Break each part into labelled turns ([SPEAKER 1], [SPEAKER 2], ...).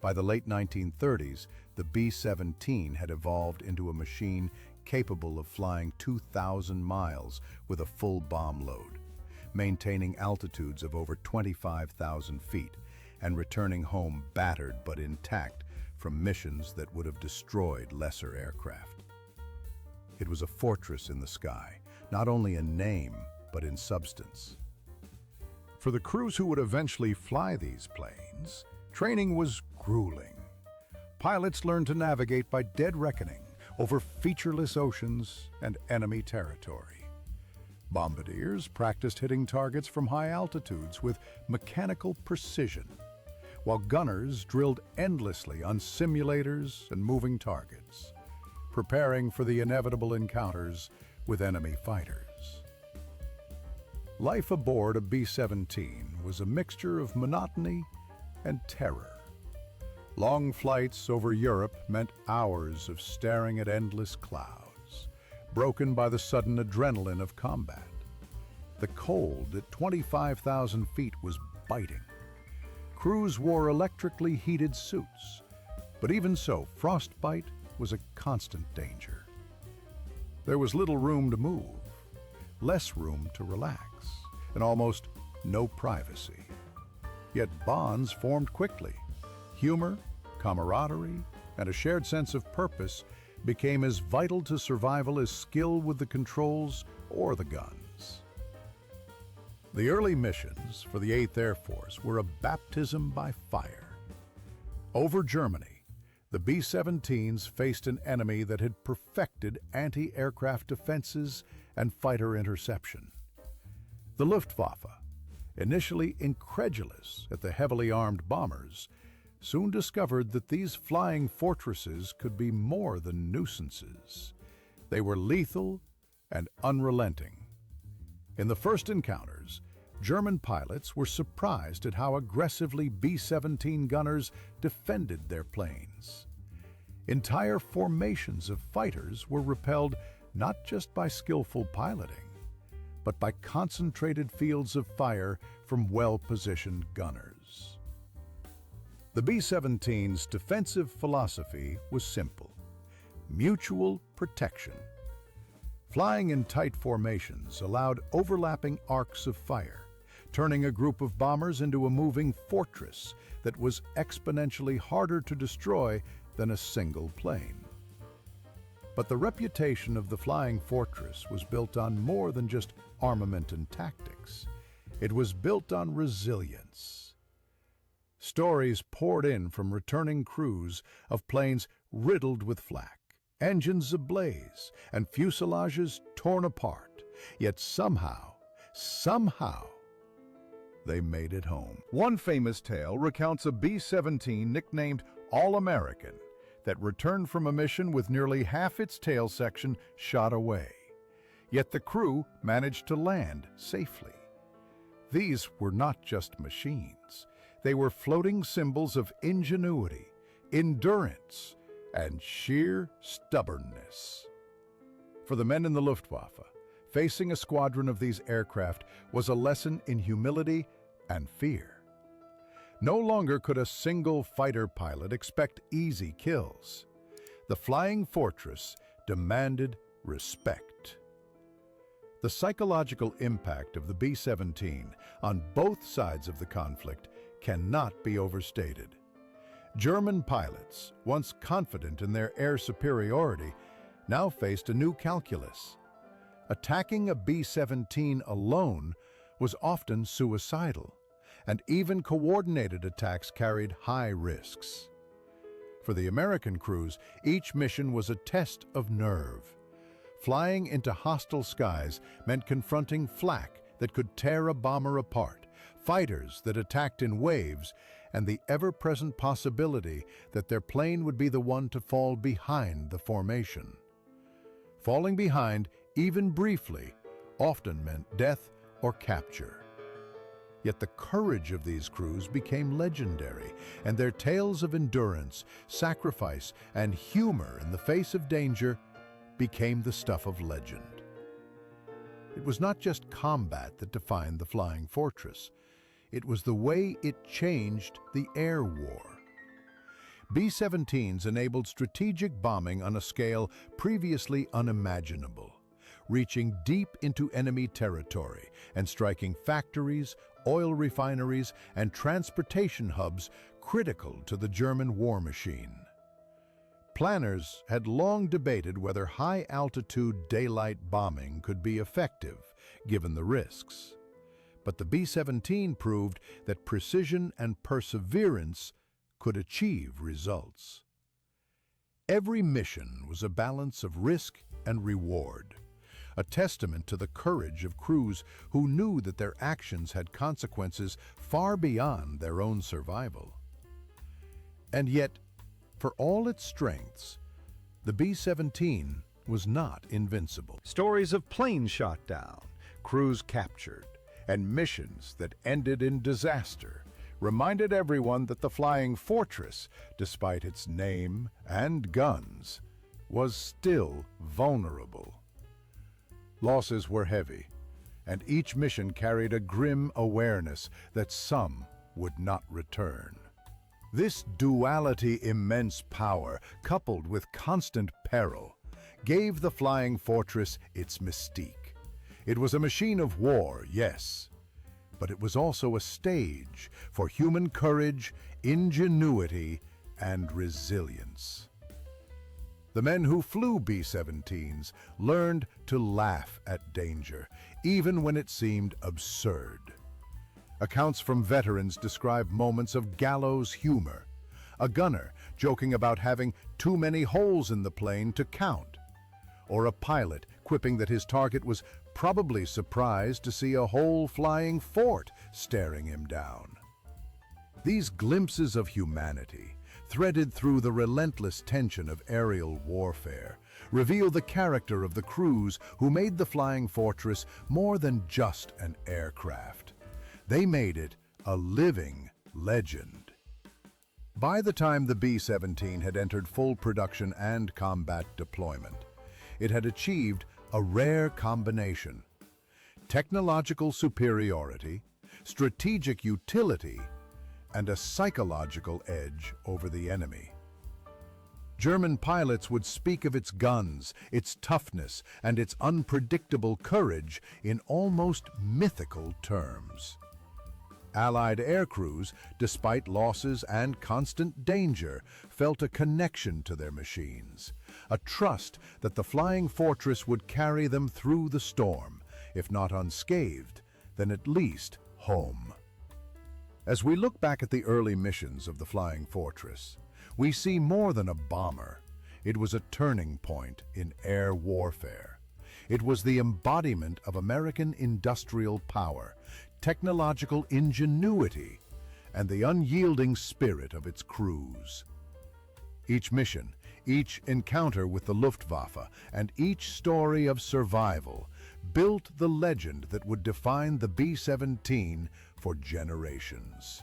[SPEAKER 1] By the late 1930s, the B-17 had evolved into a machine capable of flying 2,000 miles with a full bomb load, maintaining altitudes of over 25,000 feet, and returning home battered but intact from missions that would have destroyed lesser aircraft. It was a fortress in the sky, not only in name, but in substance. For the crews who would eventually fly these planes, training was grueling. Pilots learned to navigate by dead reckoning over featureless oceans and enemy territory. Bombardiers practiced hitting targets from high altitudes with mechanical precision, while gunners drilled endlessly on simulators and moving targets, preparing for the inevitable encounters with enemy fighters. Life aboard a B-17 was a mixture of monotony and terror. Long flights over Europe meant hours of staring at endless clouds, broken by the sudden adrenaline of combat. The cold at 25,000 feet was biting. Crews wore electrically heated suits, but even so, frostbite was a constant danger. There was little room to move, less room to relax, and almost no privacy. Yet bonds formed quickly. Humor, camaraderie, and a shared sense of purpose became as vital to survival as skill with the controls or the guns. The early missions for the 8th Air Force were a baptism by fire. Over Germany, the B-17s faced an enemy that had perfected anti-aircraft defenses and fighter interception. The Luftwaffe, initially incredulous at the heavily armed bombers, soon discovered that these flying fortresses could be more than nuisances. They were lethal and unrelenting. In the first encounters, German pilots were surprised at how aggressively B-17 gunners defended their planes. Entire formations of fighters were repelled not just by skillful piloting, but by concentrated fields of fire from well-positioned gunners. The B-17's defensive philosophy was simple: mutual protection. Flying in tight formations allowed overlapping arcs of fire, turning a group of bombers into a moving fortress that was exponentially harder to destroy than a single plane. But the reputation of the flying fortress was built on more than just armament and tactics. It was built on resilience. Stories poured in from returning crews of planes riddled with flak, engines ablaze, and fuselages torn apart. Yet somehow, they made it home. One famous tale recounts a B-17 nicknamed All-American that returned from a mission with nearly half its tail section shot away. Yet the crew managed to land safely. These were not just machines. They were floating symbols of ingenuity, endurance, and sheer stubbornness. For the men in the Luftwaffe, facing a squadron of these aircraft was a lesson in humility and fear. No longer could a single fighter pilot expect easy kills. The flying fortress demanded respect. The psychological impact of the B-17 on both sides of the conflict cannot be overstated. German pilots, once confident in their air superiority, now faced a new calculus. Attacking a B-17 alone was often suicidal, and even coordinated attacks carried high risks. For the American crews, each mission was a test of nerve. Flying into hostile skies meant confronting flak that could tear a bomber apart, fighters that attacked in waves, and the ever-present possibility that their plane would be the one to fall behind the formation. Falling behind, even briefly, often meant death or capture. Yet the courage of these crews became legendary, and their tales of endurance, sacrifice, and humor in the face of danger became the stuff of legend. It was not just combat that defined the flying fortress. It was the way it changed the air war. B-17s enabled strategic bombing on a scale previously unimaginable, reaching deep into enemy territory and striking factories, oil refineries, and transportation hubs critical to the German war machine. Planners had long debated whether high-altitude daylight bombing could be effective, given the risks. But the B-17 proved that precision and perseverance could achieve results. Every mission was a balance of risk and reward, a testament to the courage of crews who knew that their actions had consequences far beyond their own survival. And yet, for all its strengths, the B-17 was not invincible.
[SPEAKER 2] Stories of planes shot down, crews captured,
[SPEAKER 1] And missions that ended in disaster reminded everyone that the Flying Fortress, despite its name and guns, was still vulnerable. Losses were heavy, and each mission carried a grim awareness that some would not return. This duality, immense power, coupled with constant peril, gave the Flying Fortress its mystique. It was a machine of war, yes, but it was also a stage for human courage, ingenuity, and resilience. The men who flew B-17s learned to laugh at danger, even when it seemed absurd. Accounts from veterans describe moments of gallows humor, a gunner joking about having too many holes in the plane to count, or a pilot quipping that his target was probably surprised to see a whole flying fort staring him down. These glimpses of humanity, threaded through the relentless tension of aerial warfare, reveal the character of the crews who made the Flying Fortress more than just an aircraft. They made it a living legend. By the time the B-17 had entered full production and combat deployment, it had achieved a rare combination: technological superiority, strategic utility, and a psychological edge over the enemy. German pilots would speak of its guns, its toughness, and its unpredictable courage in almost mythical terms. Allied aircrews, despite losses and constant danger, felt a connection to their machines, a trust that the Flying Fortress would carry them through the storm, if not unscathed, then at least home. As we look back at the early missions of the Flying Fortress, we see more than a bomber. It was a turning point in air warfare. It was the embodiment of American industrial power, technological ingenuity, and the unyielding spirit of its crews. Each mission, each encounter with the Luftwaffe, and each story of survival built the legend that would define the B-17 for generations.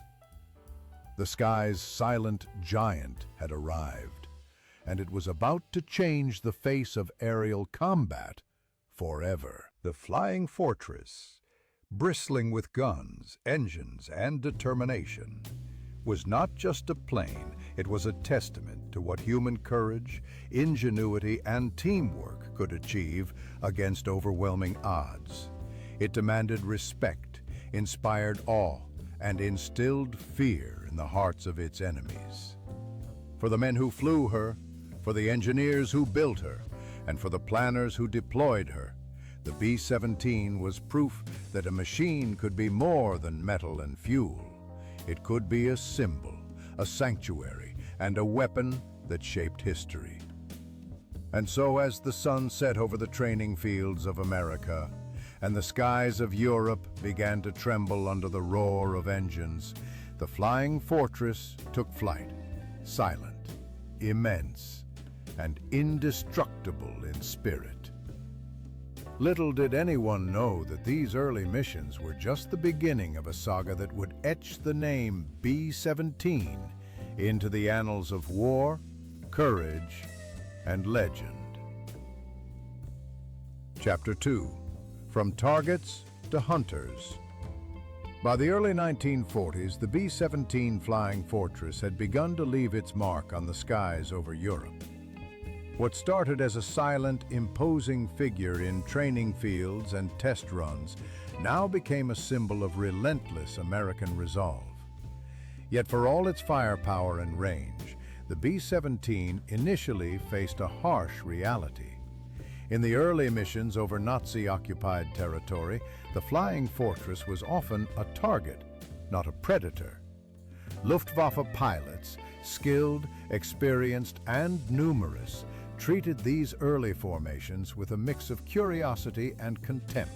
[SPEAKER 1] The sky's silent giant had arrived, and it was about to change the face of aerial combat forever.
[SPEAKER 3] The Flying Fortress, bristling with guns, engines, and determination, was not just a plane, it was a testament to what human courage, ingenuity, and teamwork could achieve against overwhelming odds. It demanded respect, inspired awe, and instilled fear in the hearts of its enemies. For the men who flew her, for the engineers who built her, and for the planners who deployed her, the B-17 was proof that a machine could be more than metal and fuel. It could be a symbol, a sanctuary, and a weapon that shaped history. And so as the sun set over the training fields of America, and the skies of Europe began to tremble under the roar of engines, the Flying Fortress took flight, silent, immense, and indestructible in spirit. Little did anyone know that these early missions were just the beginning of a saga that would etch the name B-17 into the annals of war, courage, and legend. Chapter 2. From Targets to Hunters.
[SPEAKER 1] By the early 1940s, the B-17 Flying Fortress had begun to leave its mark on the skies over Europe. What started as a silent, imposing figure in training fields and test runs now became a symbol of relentless American resolve. Yet for all its firepower and range, the B-17 initially faced a harsh reality. In the early missions over Nazi-occupied territory, the Flying Fortress was often a target, not a predator. Luftwaffe pilots, skilled, experienced, and numerous, treated these early formations with a mix of curiosity and contempt,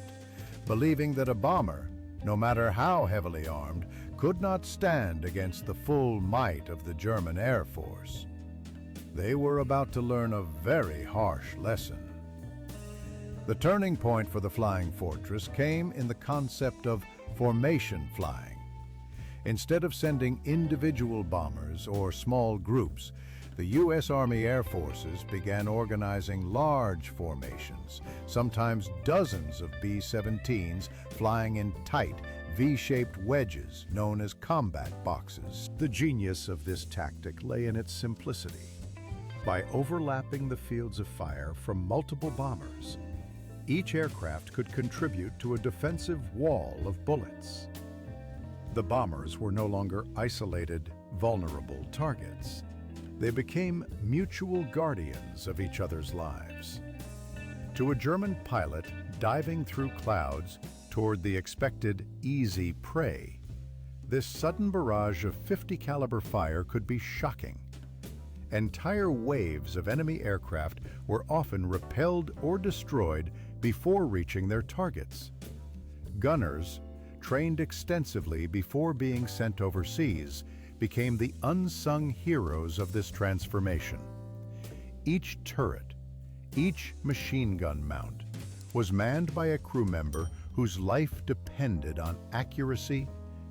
[SPEAKER 1] believing that a bomber, no matter how heavily armed, could not stand against the full might of the German Air Force. They were about to learn a very harsh lesson. The turning point for the Flying Fortress came in the concept of formation flying. Instead of sending individual bombers or small groups, the U.S. Army Air Forces began organizing large formations, sometimes dozens of B-17s flying in tight, V-shaped wedges known as combat boxes.
[SPEAKER 2] The genius of this tactic lay in its simplicity. By overlapping the fields of fire from multiple bombers, each aircraft could contribute to a defensive wall of bullets. The bombers were no longer isolated, vulnerable targets. They became mutual guardians of each other's lives. To a German pilot diving through clouds toward the expected easy prey, this sudden barrage of .50 caliber fire could be shocking. Entire waves of enemy aircraft were often repelled or destroyed before reaching their targets. Gunners, trained extensively before being sent overseas, became the unsung heroes of this transformation. Each turret, each machine gun mount, was manned by a crew member whose life depended on accuracy,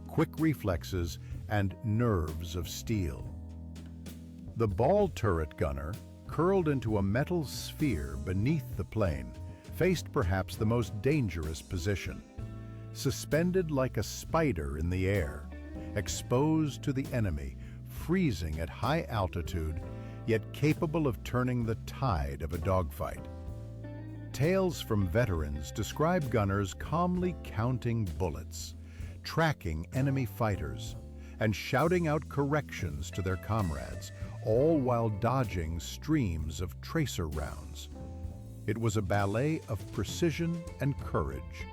[SPEAKER 2] quick reflexes, and nerves of steel. The ball turret gunner, curled into a metal sphere beneath the plane, faced perhaps the most dangerous position. Suspended like a spider in the air, exposed to the enemy, freezing at high altitude, yet capable of turning the tide of a dogfight. Tales from veterans describe gunners calmly counting bullets, tracking enemy fighters, and shouting out corrections to their comrades, all while dodging streams of tracer rounds. It was a ballet of precision and courage,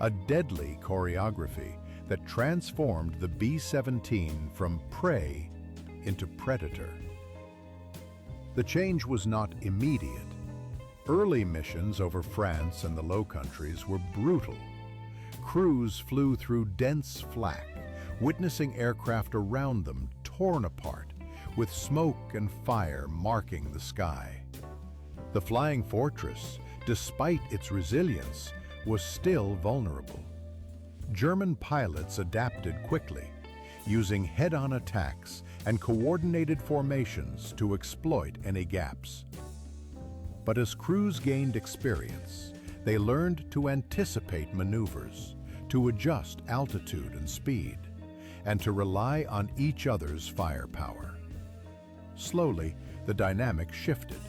[SPEAKER 2] a deadly choreography that transformed the B-17 from prey into predator. The change was not immediate. Early missions over France and the Low Countries were brutal. Crews flew through dense flak, witnessing aircraft around them torn apart, with smoke and fire marking the sky. The Flying Fortress, despite its resilience, was still vulnerable. German pilots adapted quickly, using head-on attacks and coordinated formations to exploit any gaps. But as crews gained experience, they learned to anticipate maneuvers, to adjust altitude and speed, and to rely on each other's firepower. Slowly, the dynamic shifted.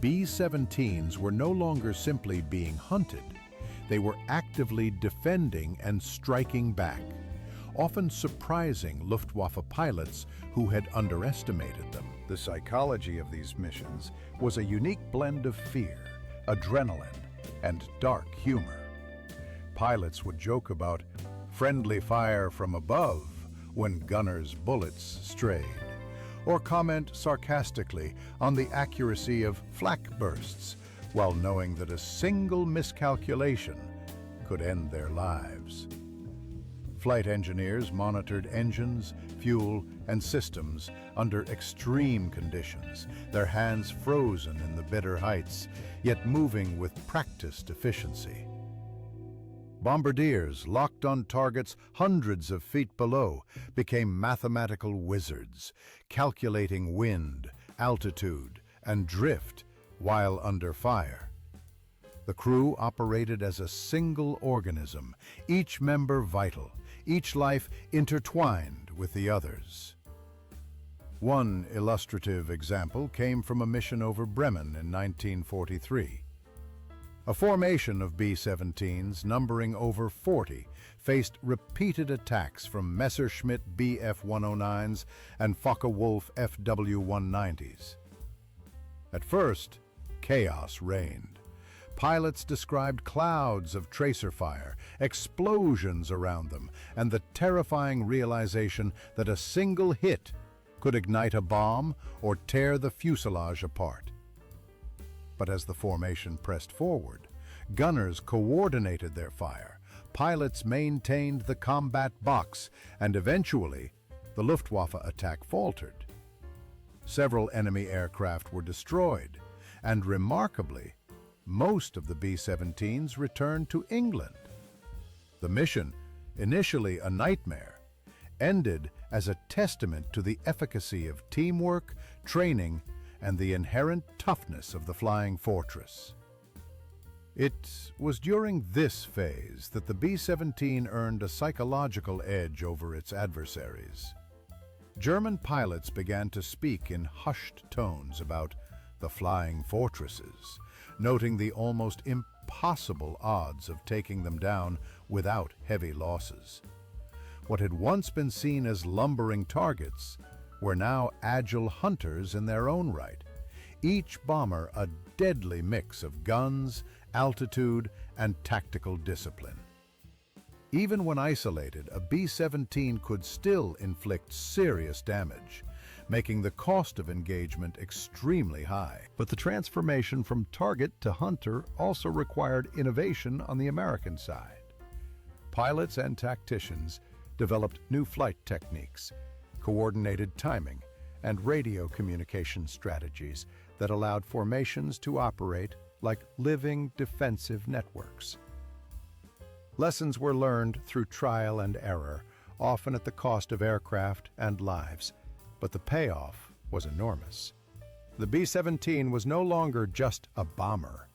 [SPEAKER 2] B-17s were no longer simply being hunted. They were actively defending and striking back, often surprising Luftwaffe pilots who had underestimated them. The psychology of these missions was a unique blend of fear, adrenaline, and dark humor. Pilots would joke about friendly fire from above when gunners' bullets strayed, or comment sarcastically on the accuracy of flak bursts, while knowing that a single miscalculation could end their lives. Flight engineers monitored engines, fuel, and systems under extreme conditions, their hands frozen in the bitter heights, yet moving with practiced efficiency. Bombardiers, locked on targets hundreds of feet below, became mathematical wizards, calculating wind, altitude, and drift while under fire. The crew operated as a single organism, each member vital,
[SPEAKER 1] each life intertwined with the others. One illustrative example came from a mission over Bremen in 1943. A formation of B-17s, numbering over 40, faced repeated attacks from Messerschmitt Bf-109s and Focke-Wulf FW-190s. At first, chaos reigned. Pilots described clouds of tracer fire, explosions around them, and the terrifying realization that a single hit could ignite a bomb or tear the fuselage apart. But as the formation pressed forward, gunners coordinated their fire, pilots maintained the combat box, and eventually, the Luftwaffe attack faltered. Several enemy aircraft were destroyed, and remarkably, most of the B-17s returned to England. The mission, initially a nightmare, ended as a testament to the efficacy of teamwork, training, and the inherent toughness of the Flying Fortress. It was during this phase that the B-17 earned a psychological edge over its adversaries. German pilots began to speak in hushed tones about the Flying Fortresses, noting the almost impossible odds of taking them down without heavy losses. What had once been seen as lumbering targets were now agile hunters in their own right, each bomber a deadly mix of guns, altitude, and tactical discipline. Even when isolated, a B-17 could still inflict serious damage, making the cost of engagement extremely high. But the transformation from target to hunter also required innovation on the American side. Pilots and tacticians developed new flight techniques, coordinated timing, and radio communication strategies that allowed formations to operate like living defensive networks. Lessons were learned through trial and error, often at the cost of aircraft and lives, but the payoff was enormous. The B-17 was no longer just a bomber.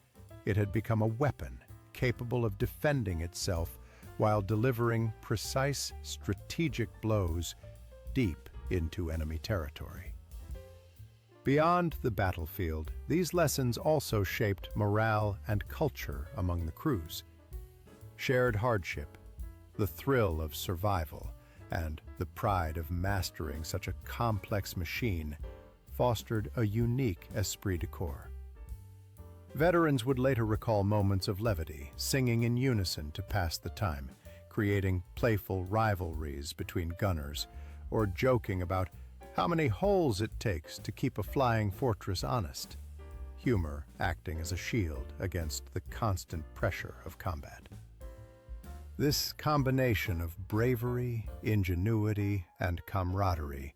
[SPEAKER 1] It had become a weapon capable of defending itself while delivering precise strategic blows deep into enemy territory. Beyond the battlefield, these lessons also shaped morale and culture among the crews. Shared hardship, the thrill of survival, and the pride of mastering such a complex machine fostered a unique esprit de corps. Veterans would later recall moments of levity, singing in unison to pass the time, creating playful rivalries between gunners, or joking about how many holes it takes to keep a flying fortress honest, humor acting as a shield against the constant pressure of combat. This combination of bravery, ingenuity, and camaraderie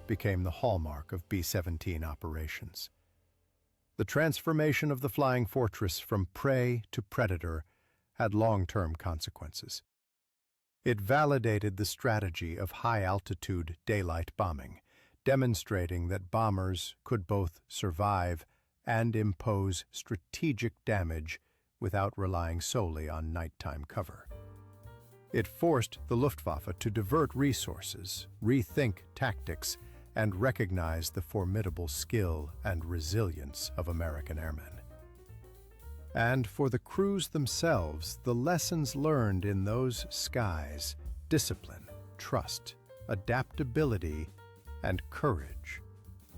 [SPEAKER 1] became the hallmark of B-17 operations. The transformation of the Flying Fortress from prey to predator had long-term consequences. It validated the strategy of high-altitude daylight bombing, demonstrating that bombers could both survive and impose strategic damage without relying solely on nighttime cover. It forced the Luftwaffe to divert resources, rethink tactics, and recognize the formidable skill and resilience of American airmen. And for the crews themselves, the lessons learned in those skies, discipline, trust, adaptability, and courage,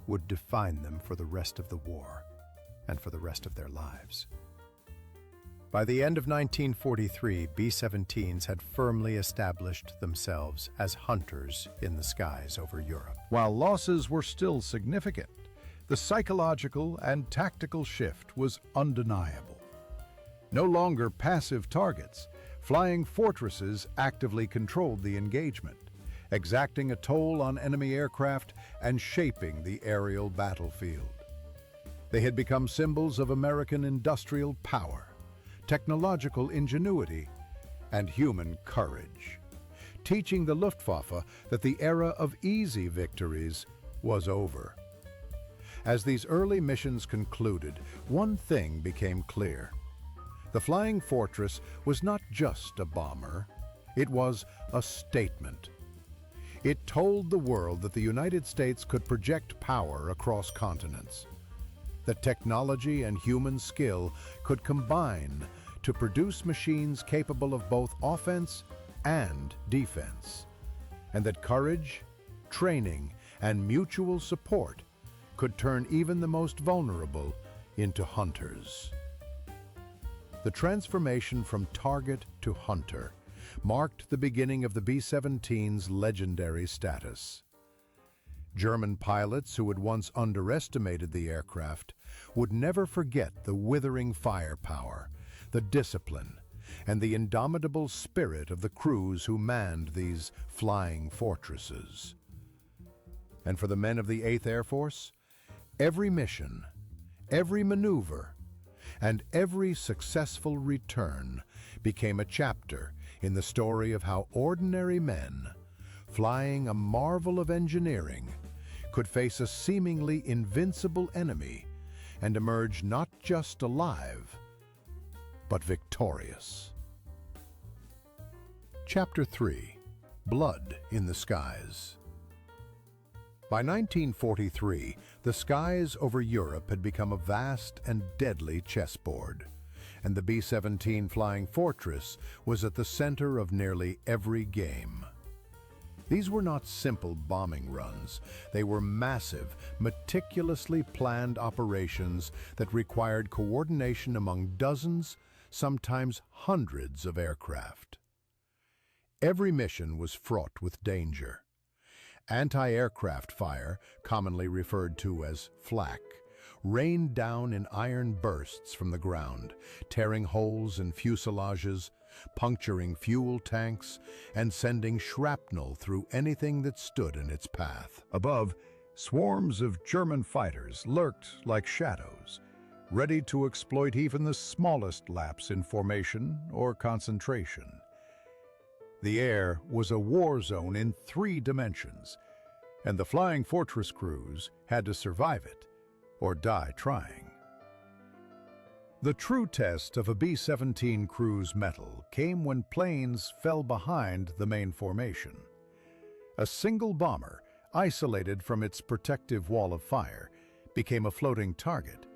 [SPEAKER 1] would define them for the rest of the war and for the rest of their lives. By the end of 1943, B-17s had firmly established themselves as hunters in the skies over Europe.
[SPEAKER 3] While losses were still significant, the psychological and tactical shift was undeniable. No longer passive targets, flying fortresses actively controlled the engagement, exacting a toll on enemy aircraft and shaping the aerial battlefield. They had become symbols of American industrial power, technological ingenuity, and human courage, teaching the Luftwaffe that the era of easy victories was over. As these early missions concluded, one thing became clear. The Flying Fortress was not just a bomber,
[SPEAKER 1] It was a statement. It told the world that the United States could project power across continents, that technology and human skill could combine to produce machines capable of both offense and defense, and that courage, training, and mutual support could turn even the most vulnerable into hunters. The transformation from target to hunter marked the beginning of the B-17's legendary status. German pilots who had once underestimated the aircraft would never forget the withering firepower, the discipline, and the indomitable spirit of the crews who manned these flying fortresses. And for the men of the 8th Air Force, every mission, every maneuver, and every successful return became a chapter in the story of how ordinary men, flying a marvel of engineering, could face a seemingly invincible enemy and emerge not just alive, but victorious. Chapter 3: Blood in the Skies. By 1943, the skies over Europe had become a vast and deadly chessboard, and the B-17 Flying Fortress was at the center of nearly every game. These were not simple bombing runs. They were massive, meticulously planned operations that required coordination among dozens, sometimes hundreds of aircraft. Every mission was fraught with danger. Anti-aircraft fire, commonly referred to as flak, rained down in iron bursts from the ground, tearing holes in fuselages, puncturing fuel tanks, and sending shrapnel through anything that stood in its path.
[SPEAKER 3] Above, swarms of German fighters lurked like shadows, ready to exploit even the smallest lapse in formation or concentration. The air was a war zone in 3 dimensions, and the Flying Fortress crews had to survive it or die trying. The true test of a B-17 crew's mettle came when planes fell behind the main formation. A single bomber, isolated from its protective wall of fire, became a floating target,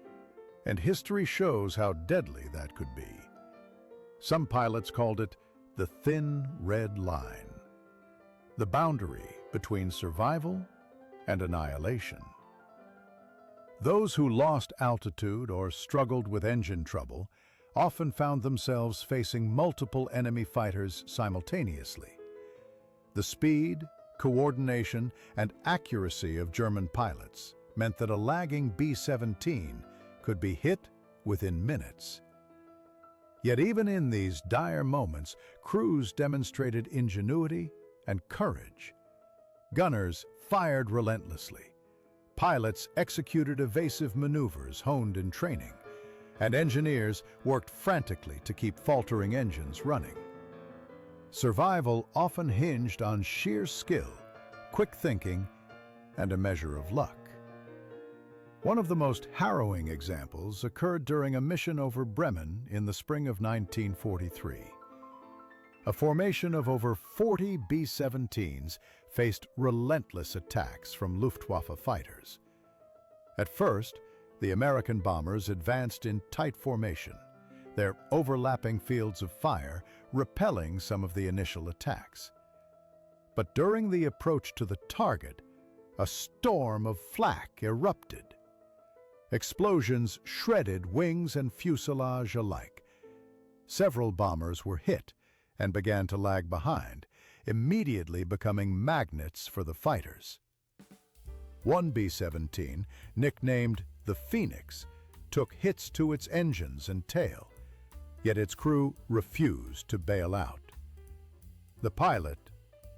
[SPEAKER 3] and history shows how deadly that could be. Some pilots called it the thin red line, the boundary between survival and annihilation. Those who lost altitude or struggled with engine trouble often found themselves facing multiple enemy fighters simultaneously. The speed, coordination, and accuracy of German pilots meant that a lagging B-17 could be hit within minutes. Yet even in these dire moments, crews demonstrated ingenuity and courage. Gunners fired relentlessly. Pilots executed evasive maneuvers honed in training, and engineers worked frantically to keep faltering engines running. Survival often hinged on sheer skill, quick thinking, and a measure of luck. One of the most harrowing examples occurred during a mission over Bremen in the spring of 1943. A formation of over 40 B-17s faced relentless attacks from Luftwaffe fighters. At first, the American bombers advanced in tight formation, their overlapping fields of fire repelling some of the initial attacks. But during the approach to the target, a storm of flak erupted. Explosions shredded wings and fuselage alike. Several bombers were hit and began to lag behind, immediately becoming magnets for the fighters. One B-17, nicknamed the Phoenix, took hits to its engines and tail, yet its crew refused to bail out. The pilot,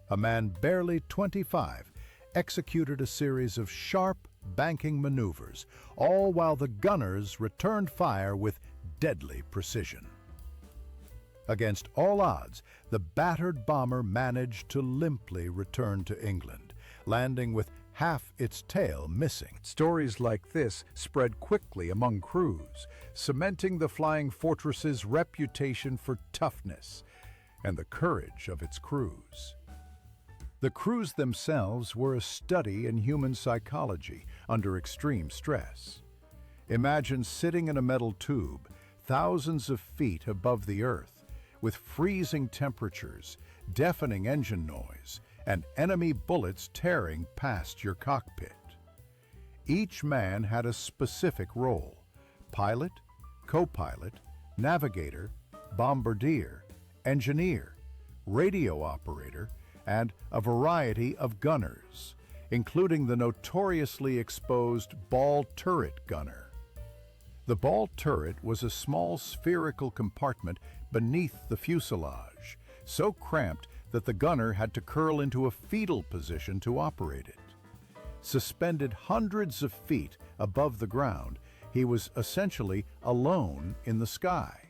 [SPEAKER 3] a man barely 25, executed a series of sharp, banking maneuvers, all while the gunners returned fire with deadly precision. Against all odds, the battered bomber managed to limply return to England, landing with half its tail missing. Stories like this spread quickly among crews, cementing the Flying Fortress's reputation for toughness
[SPEAKER 2] and the courage of its crews. The crews themselves were a study in human psychology under extreme stress. Imagine sitting in a metal tube thousands of feet above the earth, with freezing temperatures, deafening engine noise, and enemy bullets tearing past your cockpit. Each man had a specific role: pilot, co-pilot, navigator, bombardier, engineer, radio operator, and a variety of gunners, including the notoriously exposed ball turret gunner. The ball turret was a small spherical compartment beneath the fuselage, so cramped that the gunner had to curl into a fetal position to operate it. Suspended hundreds of feet above the ground, he was essentially alone in the sky,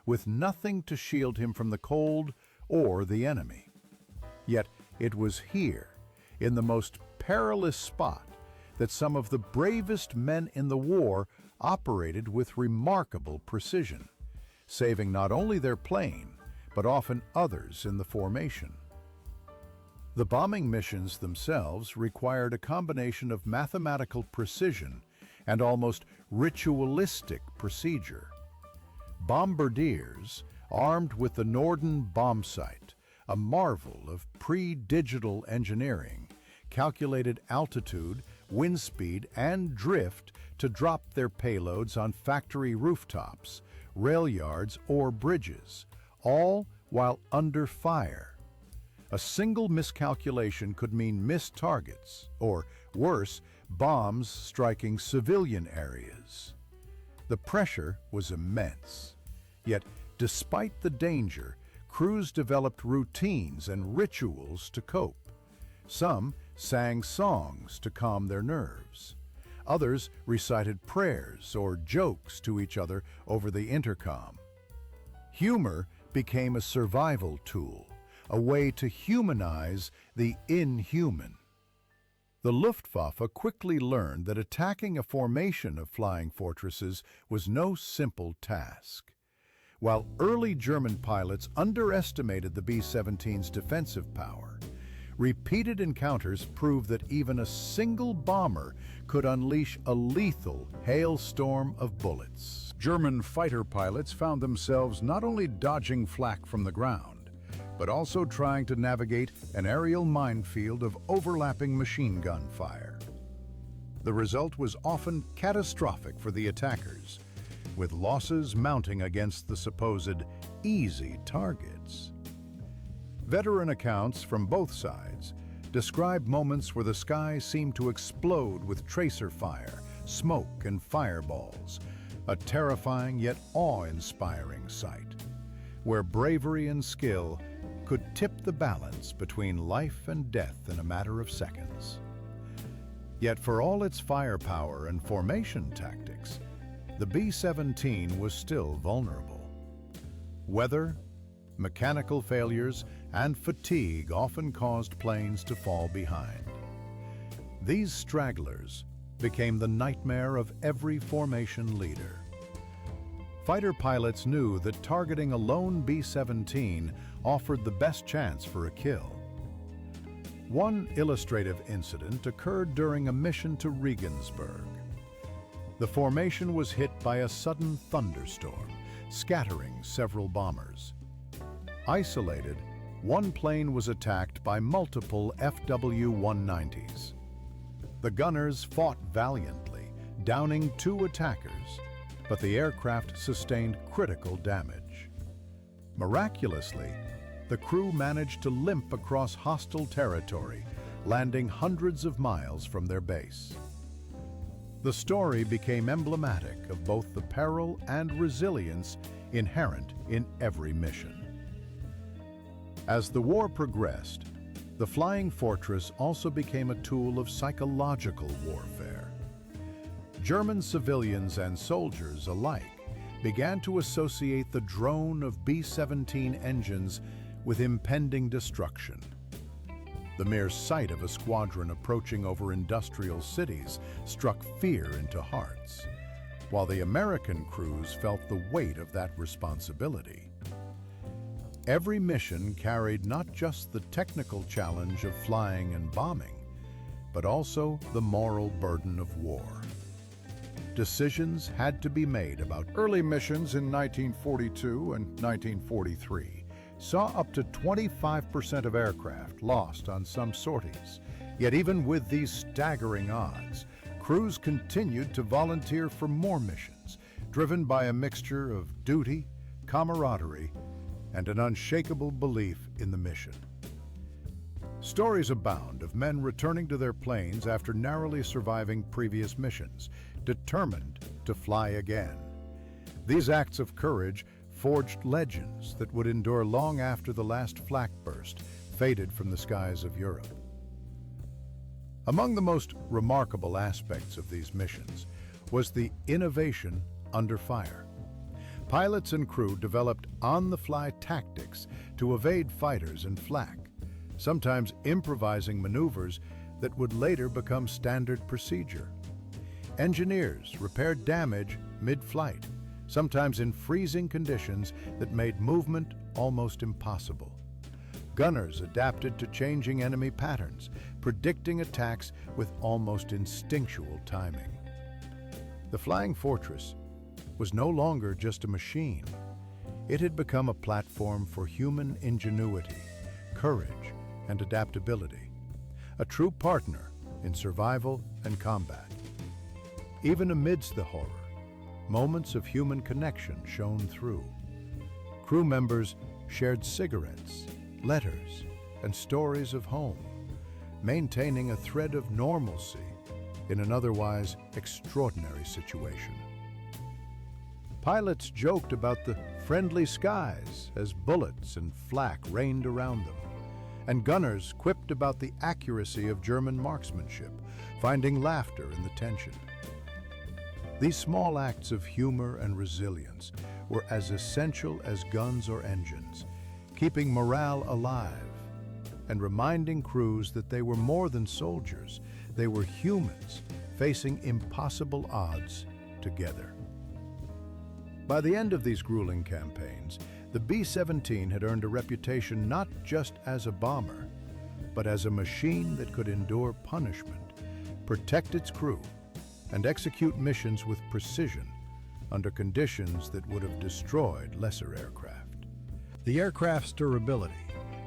[SPEAKER 2] with nothing to shield him from the cold or the enemy. Yet it was here, in the most perilous spot, that some of the bravest men in the war operated with remarkable precision, saving not only their plane, but often others in the formation. The bombing missions themselves required a combination of mathematical precision and almost ritualistic procedure. Bombardiers, armed with the Norden bombsight, a marvel of pre-digital engineering, calculated altitude, wind speed, and drift to drop their payloads on factory rooftops, rail yards, or bridges, all while under fire. A single miscalculation could mean missed targets, or worse, bombs striking civilian areas. The pressure was immense. Yet, despite the danger, crews developed routines and rituals to cope. Some sang songs to calm their nerves. Others recited prayers or jokes to each other over the intercom. Humor became a survival tool, a way to humanize the inhuman. The Luftwaffe quickly learned that attacking a formation of flying fortresses was no simple task. While early German pilots underestimated the B-17's defensive power, repeated encounters proved that even a single bomber could unleash a lethal hailstorm of bullets.
[SPEAKER 3] German fighter pilots found themselves not only dodging flak from the ground, but also trying to navigate an aerial minefield of overlapping machine gun fire. The result was often catastrophic for the attackers, with losses mounting against the supposed easy targets. Veteran accounts from both sides describe moments where the sky seemed to explode with tracer fire, smoke, and fireballs, a terrifying yet awe-inspiring sight, where bravery and skill could tip the balance between life and death in a matter of seconds. Yet for all its firepower and formation tactics, the B-17 was still vulnerable. Weather, mechanical failures, and fatigue often caused planes to fall behind. These stragglers became the nightmare of every formation leader. Fighter pilots knew that targeting a lone B-17 offered the best chance for a kill. One illustrative incident occurred during a mission to Regensburg. The formation was hit by a sudden thunderstorm, scattering several bombers. Isolated, one plane was attacked by multiple FW-190s. The gunners fought valiantly, downing 2 attackers, but the aircraft sustained critical damage. Miraculously, the crew managed to limp across hostile territory, landing hundreds of miles from their base. The story became emblematic of both the peril and resilience inherent in every mission. As the war progressed, the flying fortress also became a tool of psychological warfare. German civilians and soldiers alike began to associate the drone of B-17 engines with impending destruction. The mere sight of a squadron approaching over industrial cities struck fear into hearts, while the American crews felt the weight of that responsibility.
[SPEAKER 1] Every mission carried not just the technical challenge of flying and bombing, but also the moral burden of war. Decisions had to be made about
[SPEAKER 2] Early missions in 1942 and 1943 saw up to 25% of aircraft lost on some sorties. Yet even with these staggering odds, crews continued to volunteer for more missions, driven by a mixture of duty, camaraderie, and an unshakable belief in the mission. Stories abound of men returning to their planes after narrowly surviving previous missions, determined to fly again. These acts of courage forged legends that would endure long after the last flak burst faded from the skies of Europe. Among the most remarkable aspects of these missions was the innovation under fire. Pilots and crew developed on-the-fly tactics to evade fighters and flak, sometimes improvising maneuvers that would later become standard procedure. Engineers repaired damage mid-flight, sometimes in freezing conditions that made movement almost impossible. Gunners adapted to changing enemy patterns, predicting attacks with almost instinctual timing. The Flying Fortress was no longer just a machine. It had become a platform for human ingenuity, courage, and adaptability, a true partner in survival and combat. Even amidst the horror, moments of human connection shone through. Crew members shared cigarettes, letters, and stories of home, maintaining a thread of normalcy in an otherwise extraordinary situation. Pilots joked about the friendly skies as bullets and flak rained around them, and gunners quipped about the accuracy of German marksmanship, finding laughter in the tension. These small acts of humor and resilience were as essential as guns or engines, keeping morale alive and reminding crews that they were more than soldiers, they were humans facing impossible odds together. By the end of these grueling campaigns, the B-17 had earned a reputation not just as a bomber, but as a machine that could endure punishment, protect its crew, and execute missions with precision under conditions that would have destroyed lesser aircraft. The aircraft's durability,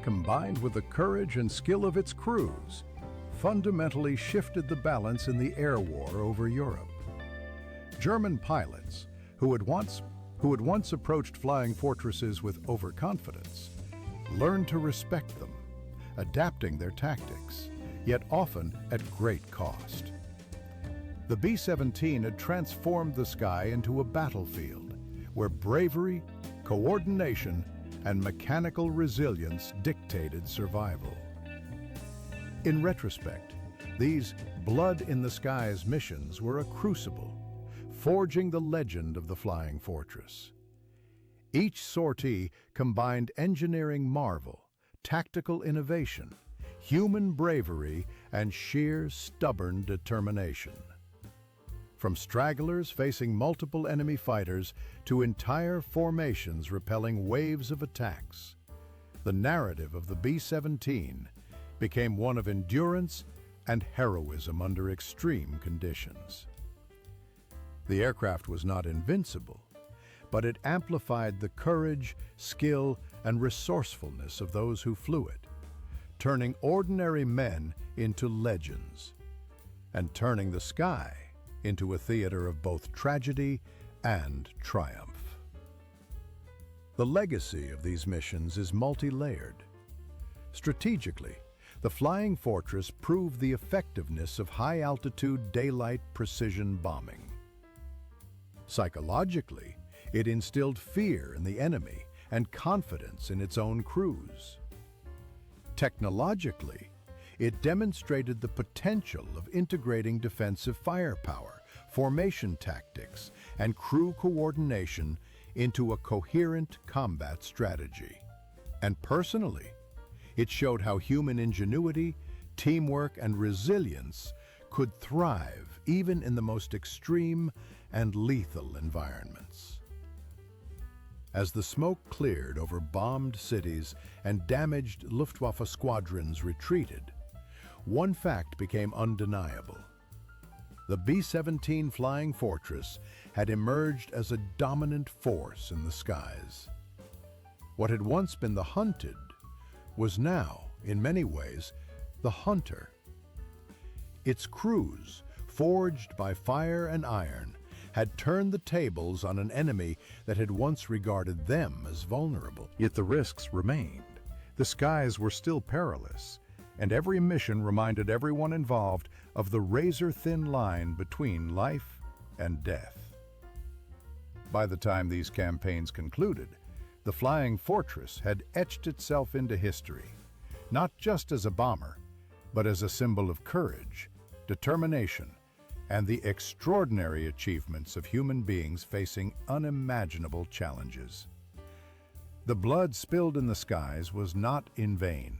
[SPEAKER 2] combined with the courage and skill of its crews, fundamentally shifted the balance in the air war over Europe. German pilots, who had once approached flying fortresses with overconfidence, learned to respect them, adapting their tactics, yet often at great cost. The B-17 had transformed the sky into a battlefield where bravery, coordination, and mechanical resilience dictated survival. In retrospect, these blood-in-the-skies missions were a crucible, forging the legend of the Flying Fortress. Each sortie combined engineering marvel, tactical innovation, human bravery, and sheer stubborn determination. From stragglers facing multiple enemy fighters to entire formations repelling waves of attacks, the narrative of the B-17 became one of endurance and heroism under extreme conditions. The aircraft was not invincible, but it amplified the courage, skill, and resourcefulness of those who flew it, turning ordinary men into legends, and turning the sky into a theater of both tragedy and triumph. The legacy of these missions is multi-layered. Strategically, the Flying Fortress proved the effectiveness of high-altitude daylight precision bombing. Psychologically, it instilled fear in the enemy and confidence in its own crews. Technologically, it demonstrated the potential of integrating defensive firepower, formation tactics, and crew coordination into a coherent combat strategy. And personally, it showed how human ingenuity, teamwork, and resilience could thrive even in the most extreme and lethal environments.
[SPEAKER 1] As the smoke cleared over bombed cities and damaged Luftwaffe squadrons retreated, one fact became undeniable. The B-17 Flying Fortress had emerged as a dominant force in the skies. What had once been the hunted was now, in many ways, the hunter. Its crews, forged by fire and iron, had turned the tables on an enemy that had once regarded them as vulnerable.
[SPEAKER 3] Yet the risks remained. The skies were still perilous, and every mission reminded everyone involved of the razor-thin line between life and death. By the time these campaigns concluded, the Flying Fortress had etched itself into history, not just as a bomber, but as a symbol of courage, determination, and the extraordinary achievements of human beings facing unimaginable challenges. The blood spilled in the skies was not in vain.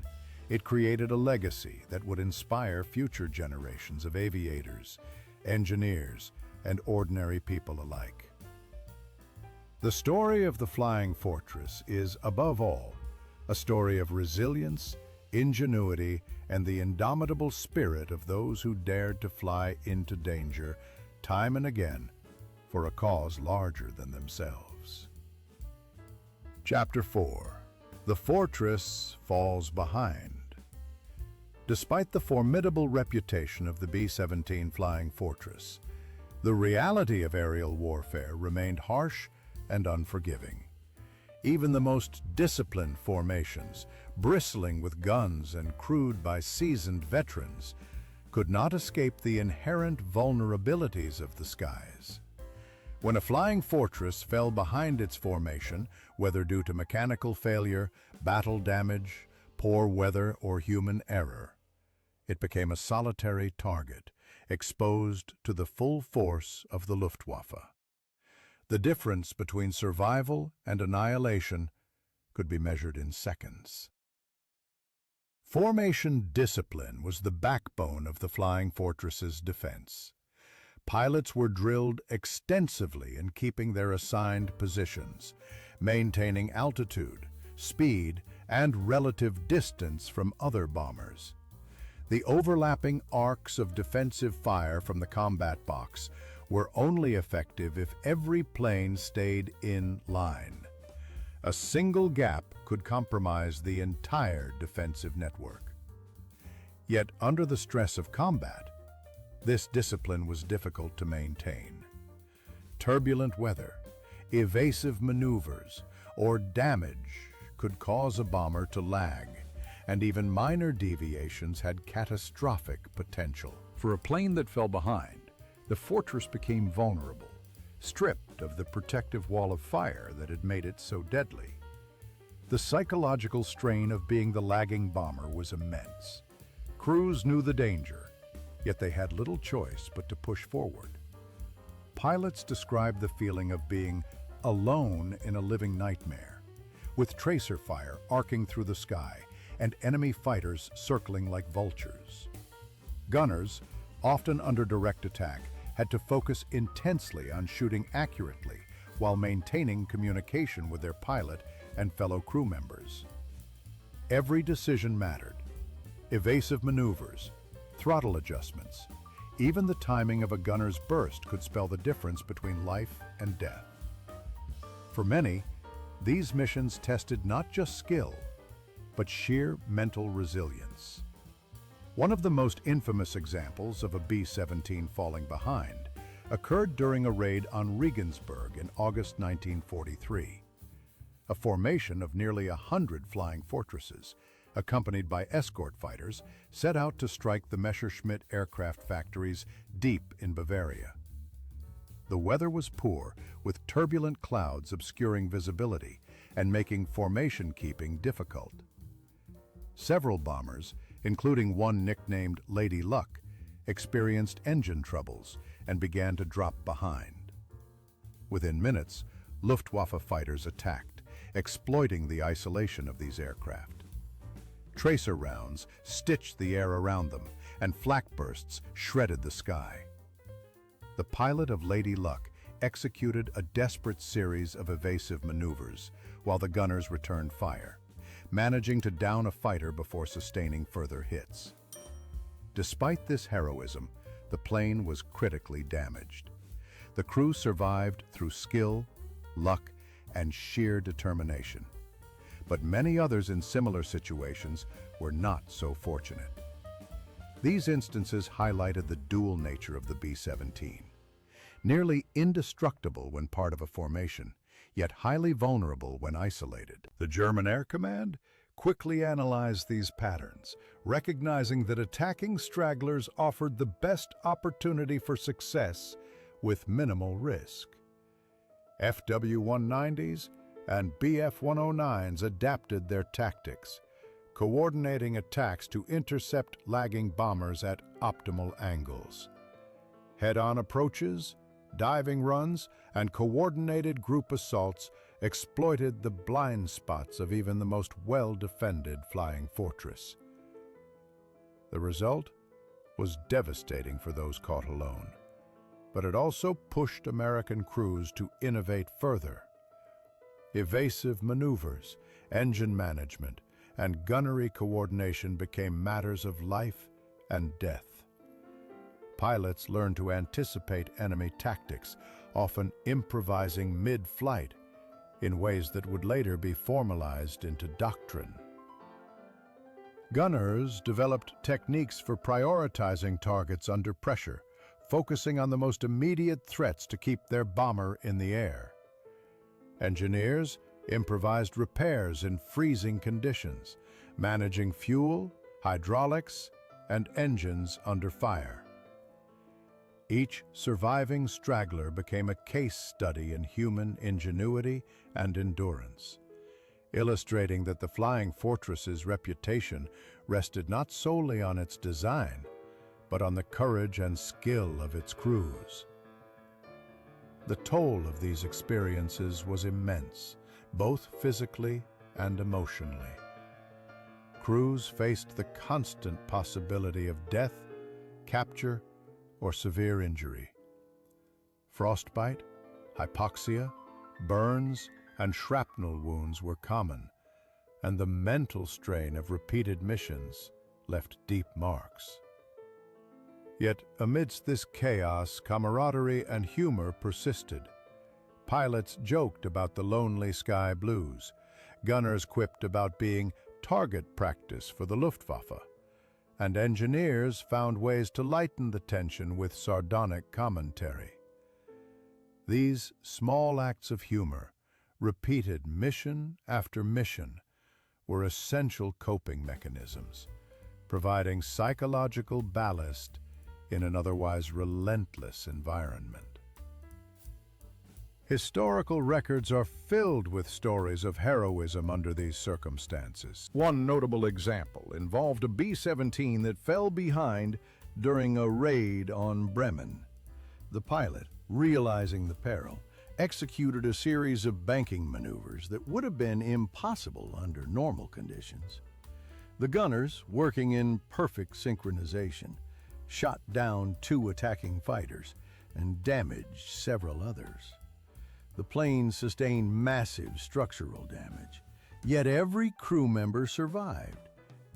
[SPEAKER 3] It created a legacy that would inspire future generations of aviators, engineers, and ordinary people alike. The story of the Flying Fortress is, above all, a story of resilience, ingenuity, and the indomitable spirit of those who dared to fly into danger time and again for a cause larger than themselves. Chapter 4. The Fortress Falls Behind. Despite the formidable reputation of the B-17 Flying Fortress, the reality of aerial warfare remained harsh and unforgiving. Even the most disciplined formations, bristling with guns and crewed by seasoned veterans, could not escape the inherent vulnerabilities of the skies. When a flying fortress fell behind its formation, whether due to mechanical failure, battle damage, poor weather, or human error, it became a solitary target, exposed to the full force of the Luftwaffe. The difference between survival and annihilation could be measured in seconds. Formation discipline was the backbone of the Flying Fortress's defense. Pilots were drilled extensively in keeping their assigned positions, maintaining altitude, speed, and relative distance from other bombers. The overlapping arcs of defensive fire from the combat box were only effective if every plane stayed in line. A single gap could compromise the entire defensive network. Yet, under the stress of combat, this discipline was difficult to maintain. Turbulent weather, evasive maneuvers, or damage could cause a bomber to lag, and even minor deviations had catastrophic potential. For a plane that fell behind, the fortress became vulnerable, stripped of the protective wall of fire that had made it so deadly. The psychological strain of being the lagging bomber was immense. Crews knew the danger, yet they had little choice but to push forward. Pilots described the feeling of being alone in a living nightmare, with tracer fire arcing through the sky and enemy fighters circling like vultures. Gunners, often under direct attack, had to focus intensely on shooting accurately while maintaining communication with their pilot and fellow crew members. Every decision mattered. Evasive maneuvers, throttle adjustments, even the timing of a gunner's burst could spell the difference between life and death. For many, these missions tested not just skill, but sheer mental resilience. One of the most infamous examples of a B-17 falling behind occurred during a raid on Regensburg in August 1943. A formation of nearly 100 flying fortresses, accompanied by escort fighters, set out to strike the Messerschmitt aircraft factories deep in Bavaria. The weather was poor, with turbulent clouds obscuring visibility and making formation keeping difficult. Several bombers, including one nicknamed Lady Luck, experienced engine troubles and began to drop behind. Within minutes, Luftwaffe fighters attacked, exploiting the isolation of these aircraft. Tracer rounds stitched the air around them, and flak bursts shredded the sky. The pilot of Lady Luck
[SPEAKER 1] executed a desperate series of evasive maneuvers while the gunners returned fire, managing to down a fighter before sustaining further hits. Despite this heroism, the plane was critically damaged. The crew survived through skill, luck, and sheer determination. But many others in similar situations were not so fortunate. These instances highlighted the dual nature of the B-17. Nearly indestructible when part of a formation, yet highly vulnerable when isolated.
[SPEAKER 3] The German Air Command quickly analyzed these patterns, recognizing that attacking stragglers offered the best opportunity for success with minimal risk. FW-190s and BF-109s adapted their tactics, coordinating attacks to intercept lagging bombers at optimal angles. Head-on approaches, diving runs, and coordinated group assaults exploited the blind spots of even the most well-defended flying fortress. The result was devastating for those caught alone, but it also pushed American crews to innovate further. Evasive maneuvers, engine management, and gunnery coordination became matters of life and death. Pilots learned to anticipate enemy tactics, often improvising mid-flight, in ways that would later be formalized into doctrine. Gunners developed techniques for prioritizing targets under pressure, focusing on the most immediate threats to keep their bomber in the air. Engineers improvised repairs in freezing conditions, managing fuel, hydraulics, and engines under fire. Each surviving straggler became a case study in human ingenuity and endurance, illustrating that the Flying Fortress's reputation rested not solely on its design, but on the courage and skill of its crews. The toll of these experiences was immense, both physically and emotionally. Crews faced the constant possibility of death, capture, or severe injury. Frostbite, hypoxia, burns, and shrapnel wounds were common, and the mental strain of repeated missions left deep marks. Yet amidst this chaos, camaraderie and humor persisted. Pilots joked about the lonely sky blues. Gunners quipped about being target practice for the Luftwaffe. And engineers found ways to lighten the tension with sardonic commentary. These small acts of humor, repeated mission after mission, were essential coping mechanisms, providing psychological ballast in an otherwise relentless environment. Historical records are filled with stories of heroism under these circumstances. One notable example involved a B-17 that fell behind during a raid on Bremen. The pilot, realizing the peril, executed a series of banking maneuvers that would have been impossible under normal conditions. The gunners, working in perfect synchronization, shot down 2 attacking fighters and damaged several others. The plane sustained massive structural damage, yet every crew member survived,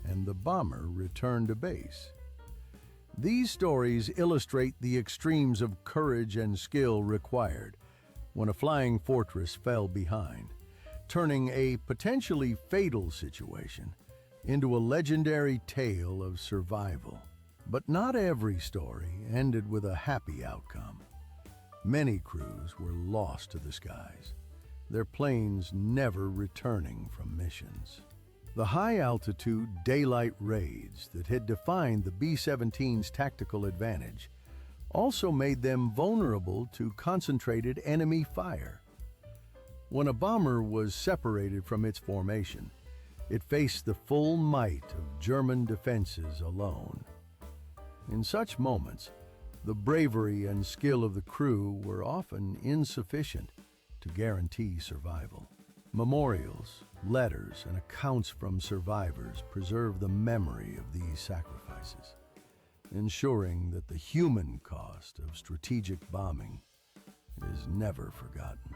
[SPEAKER 3] and the bomber returned to base. These stories illustrate the extremes of courage and skill required when a flying fortress fell behind, turning a potentially fatal situation into a legendary tale of survival. But not every story ended with a happy outcome. Many crews were lost to the skies, their planes never returning from missions. The high-altitude daylight raids that had defined the B-17's tactical advantage also made them vulnerable to concentrated enemy fire. When a bomber was separated from its formation, it faced the full might of German defenses alone. In such moments, the bravery and skill of the crew were often insufficient to guarantee survival. Memorials, letters, and accounts from survivors preserve the memory of these sacrifices, ensuring that the human cost of strategic bombing
[SPEAKER 4] is never forgotten.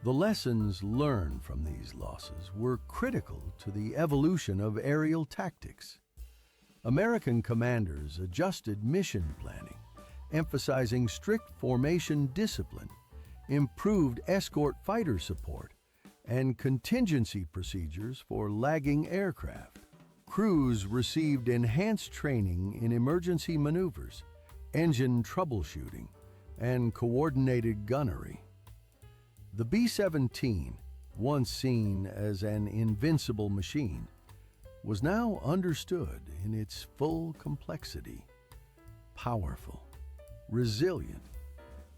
[SPEAKER 4] The lessons learned from these losses were critical to the evolution of aerial tactics. American commanders adjusted mission planning, emphasizing strict formation discipline, improved escort fighter support, and contingency procedures for lagging aircraft. Crews received enhanced training in emergency maneuvers, engine troubleshooting, and coordinated gunnery. The B-17, once seen as an invincible machine, was now understood in its full complexity. Powerful, resilient,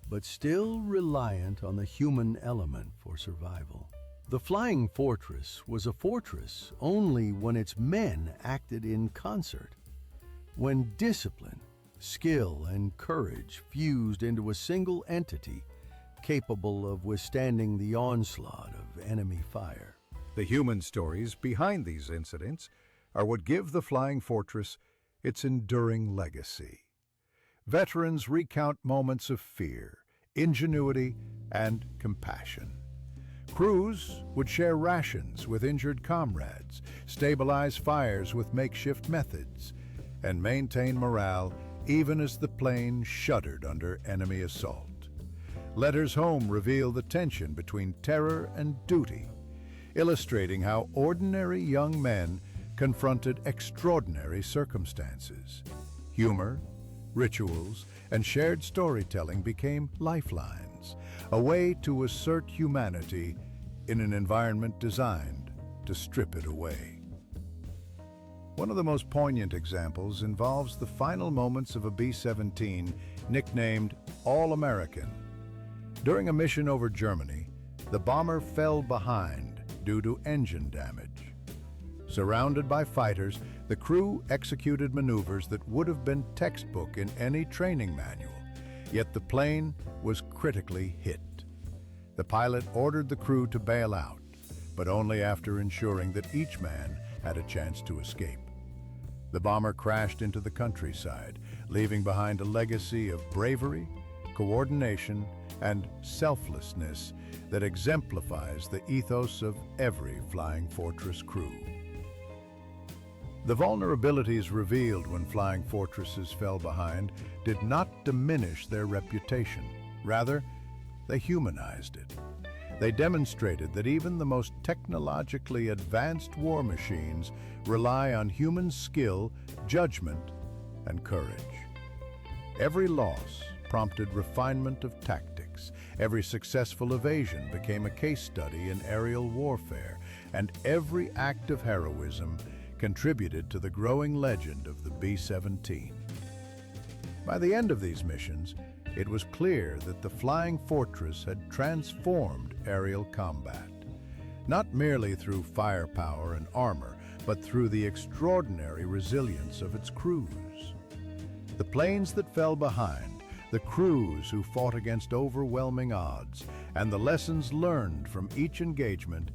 [SPEAKER 4] but still reliant on the human element for survival. The Flying Fortress was a fortress only when its men acted in concert, when discipline, skill, and courage fused into a single entity capable of withstanding the onslaught of enemy fire.
[SPEAKER 3] The human stories behind these incidents are what give the Flying Fortress its enduring legacy. Veterans recount moments of fear, ingenuity, and compassion. Crews would share rations with injured comrades, stabilize fires with makeshift methods, and maintain morale even as the plane shuddered under enemy assault. Letters home reveal the tension between terror and duty, illustrating how ordinary young men confronted extraordinary circumstances. Humor, rituals, and shared storytelling became lifelines, a way to assert humanity in an environment designed to strip it away. One of the most poignant examples involves the final moments of a B-17 nicknamed All-American. During a mission over Germany, the bomber fell behind due to engine damage. Surrounded by fighters, the crew executed maneuvers that would have been textbook in any training manual, yet the plane was critically hit. The pilot ordered the crew to bail out, but only after ensuring that each man had a chance to escape. The bomber crashed into the countryside, leaving behind a legacy of bravery, coordination, and selflessness that exemplifies the ethos of every Flying Fortress crew. The vulnerabilities revealed when Flying Fortresses fell behind did not diminish their reputation. Rather, they humanized it. They demonstrated that even the most technologically advanced war machines rely on human skill, judgment, and courage. Every loss prompted refinement of tactics. Every successful evasion became a case study in aerial warfare, and every act of heroism contributed to the growing legend of the B-17. By the end of these missions, it was clear that the Flying Fortress had transformed aerial combat, not merely through firepower and armor, but through the extraordinary resilience of its crews. The planes that fell behind, the crews who fought against overwhelming odds, and the lessons learned from each engagement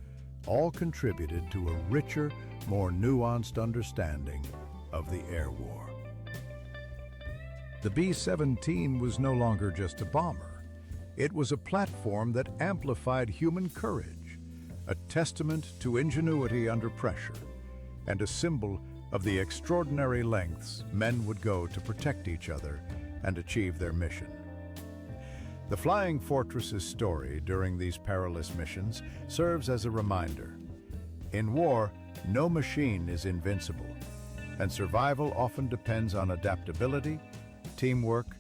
[SPEAKER 3] all contributed to a richer, more nuanced understanding of the air war. The B-17 was no longer just a bomber. It was a platform that amplified human courage, a testament to ingenuity under pressure, and a symbol of the extraordinary lengths men would go to protect each other and achieve their mission. The Flying Fortress's story during these perilous missions serves as a reminder. In war, no machine is invincible, and survival often depends on adaptability, teamwork,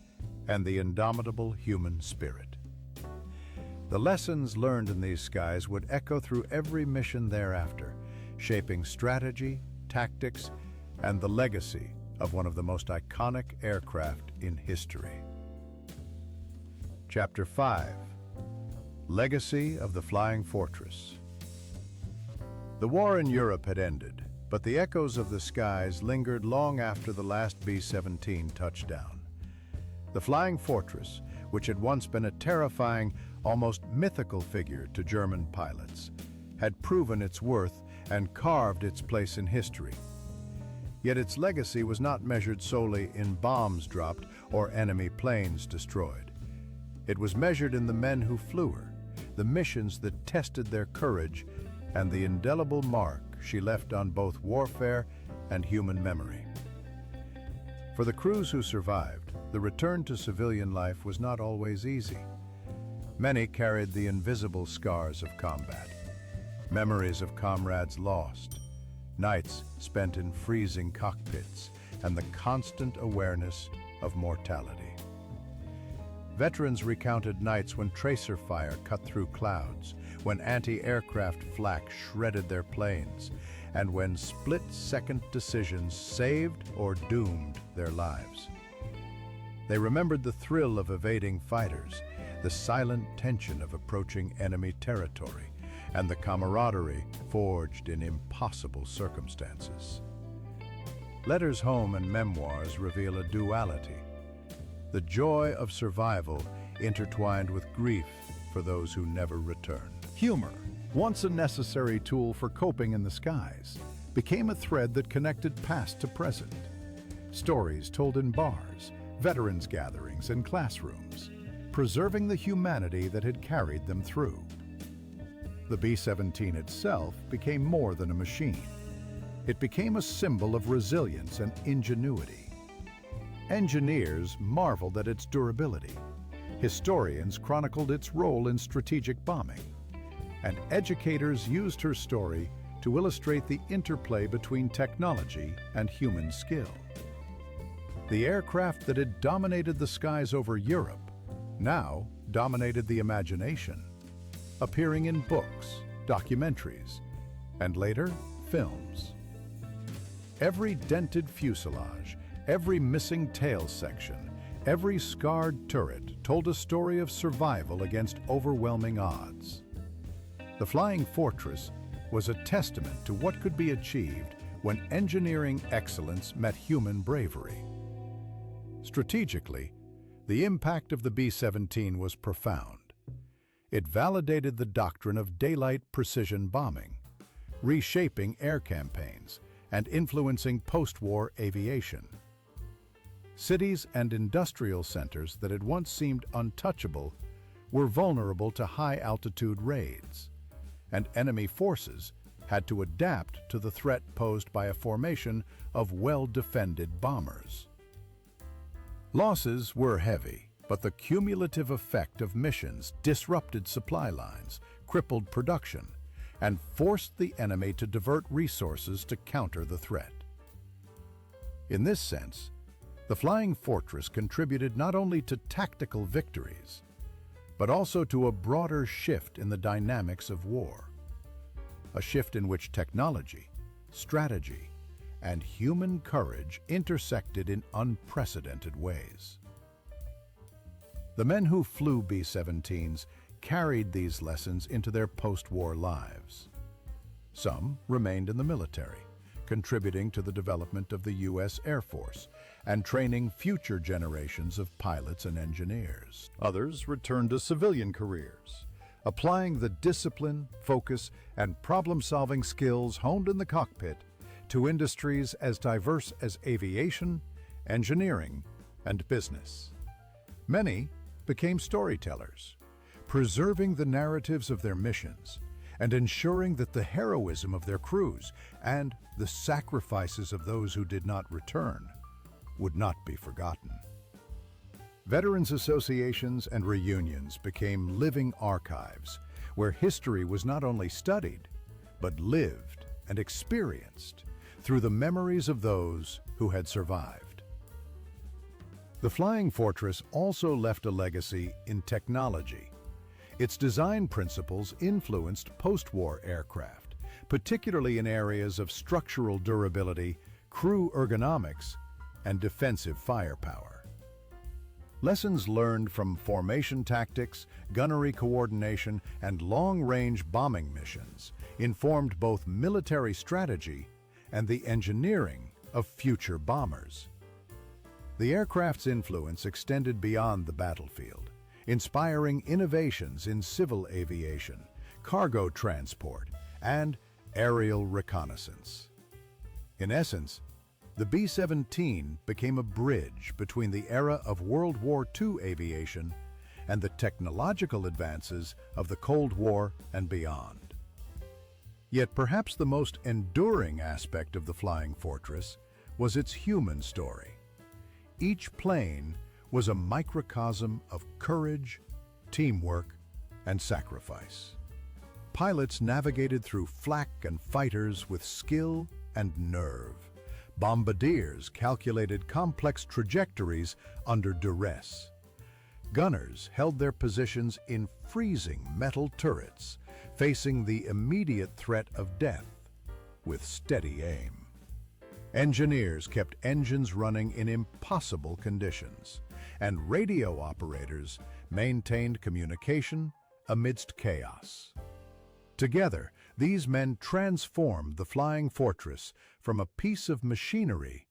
[SPEAKER 3] and the indomitable human spirit. The lessons learned in these skies would echo through every mission thereafter, shaping strategy, tactics, and the legacy of one of the most iconic aircraft in history. Chapter 5: Legacy of the Flying Fortress. The war in Europe had ended, but the echoes of the skies lingered long after the last B-17 touched down. The Flying Fortress, which had once been a terrifying, almost mythical figure to German pilots, had proven its worth and carved its place in history. Yet its legacy was not measured solely in bombs dropped or enemy planes destroyed.
[SPEAKER 1] It was measured in the men who flew her, the missions that tested their courage, and the indelible mark she left on both warfare and human memory. For the crews who survived, the return to civilian life was not always easy. Many carried the invisible scars of combat, memories of comrades lost, nights spent in freezing cockpits, and the constant awareness of mortality. Veterans recounted nights when tracer fire cut through clouds, when anti-aircraft flak shredded their planes, and when split-second decisions saved or doomed their lives. They remembered the thrill of evading fighters, the silent tension of approaching enemy territory, and the camaraderie forged in impossible circumstances. Letters home and memoirs reveal a duality, the joy of survival intertwined with grief for those who never returned.
[SPEAKER 2] Humor, once a necessary tool for coping in the skies, became a thread that connected past to present. Stories told in bars, veterans gatherings, and classrooms, preserving the humanity that had carried them through. The B-17 itself became more than a machine. It became a symbol of resilience and ingenuity. Engineers marveled at its durability. Historians chronicled its role in strategic bombing. And educators used her story to illustrate the interplay between technology and human skill. The aircraft that had dominated the skies over Europe now dominated the imagination, appearing in books, documentaries, and later, films. Every dented fuselage, every missing tail section, every scarred turret told a story of survival against overwhelming odds. The Flying Fortress was a testament to what could be achieved when engineering excellence met human bravery. Strategically, the impact of the B-17 was profound. It validated the doctrine of daylight precision bombing, reshaping air campaigns and influencing post-war aviation. Cities and industrial centers that had once seemed untouchable were vulnerable to high-altitude raids, and enemy forces had to adapt to the threat posed by a formation of well-defended bombers. Losses were heavy, but the cumulative effect of missions disrupted supply lines, crippled production, and forced the enemy to divert resources to counter the threat. In this sense, the Flying Fortress contributed not only to tactical victories, but also to a broader shift in the dynamics of war. A shift in which technology, strategy, and human courage intersected in unprecedented ways. The men who flew B-17s carried these lessons into their post-war lives. Some remained in the military, contributing to the development of the U.S. Air Force and training future generations of pilots and engineers. Others returned to civilian careers, applying the discipline, focus, and problem-solving skills honed in the cockpit to industries as diverse as aviation, engineering, and business. Many became storytellers, preserving the narratives of their missions and ensuring that the heroism of their crews and the sacrifices of those who did not return would not be forgotten. Veterans associations and reunions became living archives where history was not only studied, but lived and experienced through the memories of those who had survived. The Flying Fortress also left a legacy in technology. Its design principles influenced post-war aircraft, particularly in areas of structural durability, crew ergonomics, and defensive firepower. Lessons learned from formation tactics, gunnery coordination, and long-range bombing missions informed both military strategy and the engineering of future bombers. The aircraft's influence extended beyond the battlefield, inspiring innovations in civil aviation, cargo transport, and aerial reconnaissance. In essence, the B-17 became a bridge between the era of World War II aviation
[SPEAKER 1] and the technological advances of the Cold War and beyond. Yet perhaps the most enduring aspect of the Flying Fortress was its human story. Each plane was a microcosm of courage, teamwork, and sacrifice. Pilots navigated through flak and fighters with skill and nerve. Bombardiers calculated complex trajectories under duress. Gunners held their positions in freezing metal turrets, facing the immediate threat of death with steady aim. Engineers kept engines running in impossible conditions, and radio operators maintained communication amidst chaos. Together, these men transformed the Flying Fortress from a piece of machinery